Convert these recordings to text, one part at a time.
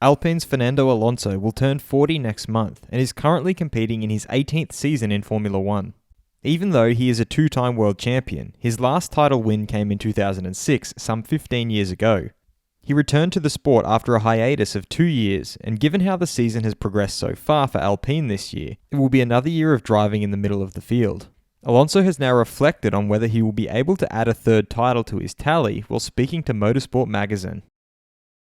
Alpine's Fernando Alonso will turn 40 next month and is currently competing in his 18th season in Formula 1. Even though he is a two-time world champion, his last title win came in 2006, some 15 years ago. He returned to the sport after a hiatus of 2 years, and given how the season has progressed so far for Alpine this year, it will be another year of driving in the middle of the field. Alonso has now reflected on whether he will be able to add a third title to his tally while speaking to Motorsport Magazin.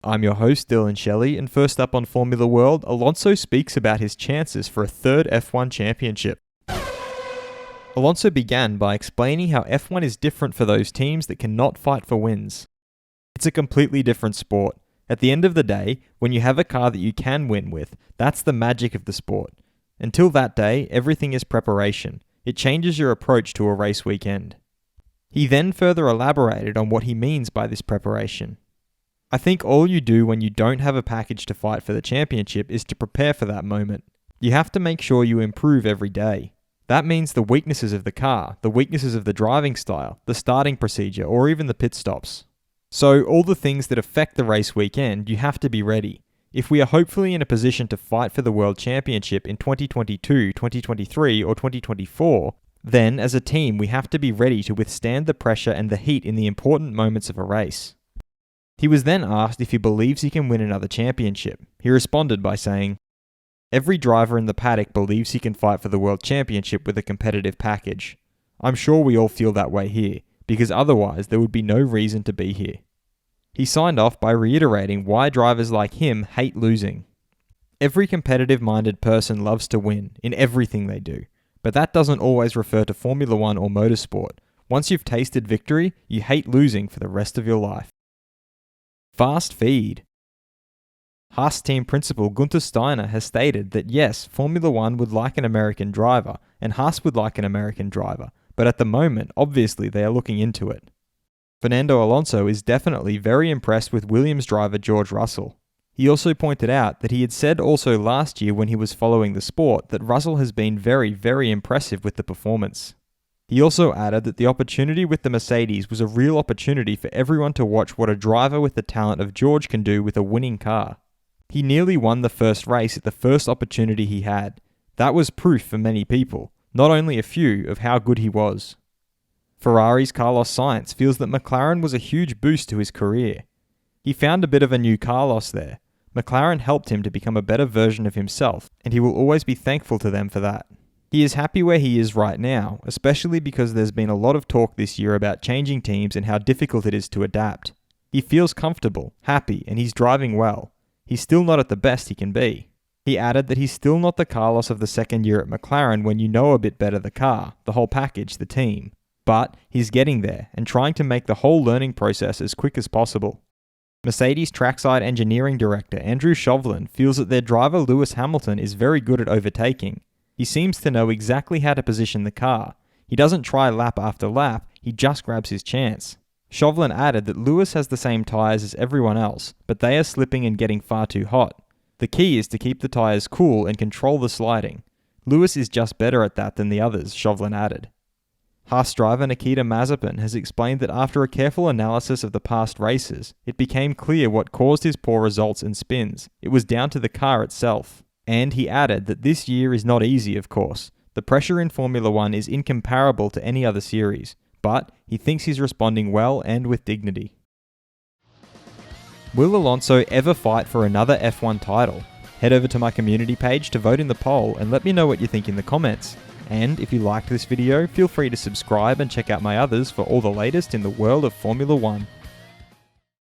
I'm your host, Dillon Shelley, and first up on Formula World, Alonso speaks about his chances for a third F1 championship. Alonso began by explaining how F1 is different for those teams that cannot fight for wins. It's a completely different sport. At the end of the day, when you have a car that you can win with, that's the magic of the sport. Until that day, everything is preparation. It changes your approach to a race weekend. He then further elaborated on what he means by this preparation. I think all you do when you don't have a package to fight for the championship is to prepare for that moment. You have to make sure you improve every day. That means the weaknesses of the car, the weaknesses of the driving style, the starting procedure, or even the pit stops. So all the things that affect the race weekend, you have to be ready. If we are hopefully in a position to fight for the World Championship in 2022, 2023, or 2024, then as a team we have to be ready to withstand the pressure and the heat in the important moments of a race. He was then asked if he believes he can win another championship. He responded by saying, "Every driver in the paddock believes he can fight for the World Championship with a competitive package. I'm sure we all feel that way here, because otherwise there would be no reason to be here." He signed off by reiterating why drivers like him hate losing. Every competitive-minded person loves to win in everything they do, but that doesn't always refer to Formula 1 or motorsport. Once you've tasted victory, you hate losing for the rest of your life. Fast feed. Haas team principal Gunther Steiner has stated that yes, Formula 1 would like an American driver, and Haas would like an American driver, but at the moment, obviously they are looking into it. Fernando Alonso is definitely very impressed with Williams driver George Russell. He also pointed out that he had said also last year when he was following the sport that Russell has been very, very impressive with the performance. He also added that the opportunity with the Mercedes was a real opportunity for everyone to watch what a driver with the talent of George can do with a winning car. He nearly won the first race at the first opportunity he had. That was proof for many people, not only a few, of how good he was. Ferrari's Carlos Sainz feels that McLaren was a huge boost to his career. He found a bit of a new Carlos there. McLaren helped him to become a better version of himself, and he will always be thankful to them for that. He is happy where he is right now, especially because there's been a lot of talk this year about changing teams and how difficult it is to adapt. He feels comfortable, happy, and he's driving well. He's still not at the best he can be. He added that he's still not the Carlos of the second year at McLaren when you know a bit better the car, the whole package, the team. But he's getting there and trying to make the whole learning process as quick as possible. Mercedes trackside engineering director Andrew Chauvelin feels that their driver Lewis Hamilton is very good at overtaking. He seems to know exactly how to position the car. He doesn't try lap after lap, he just grabs his chance. Chauvelin added that Lewis has the same tyres as everyone else, but they are slipping and getting far too hot. The key is to keep the tyres cool and control the sliding. Lewis is just better at that than the others, Chauvelin added. Haas driver Nikita Mazepin has explained that after a careful analysis of the past races, it became clear what caused his poor results and spins. It was down to the car itself. And he added that this year is not easy, of course. The pressure in Formula 1 is incomparable to any other series, but he thinks he's responding well and with dignity. Will Alonso ever fight for another F1 title? Head over to my community page to vote in the poll and let me know what you think in the comments. And if you liked this video, feel free to subscribe and check out my others for all the latest in the world of Formula 1.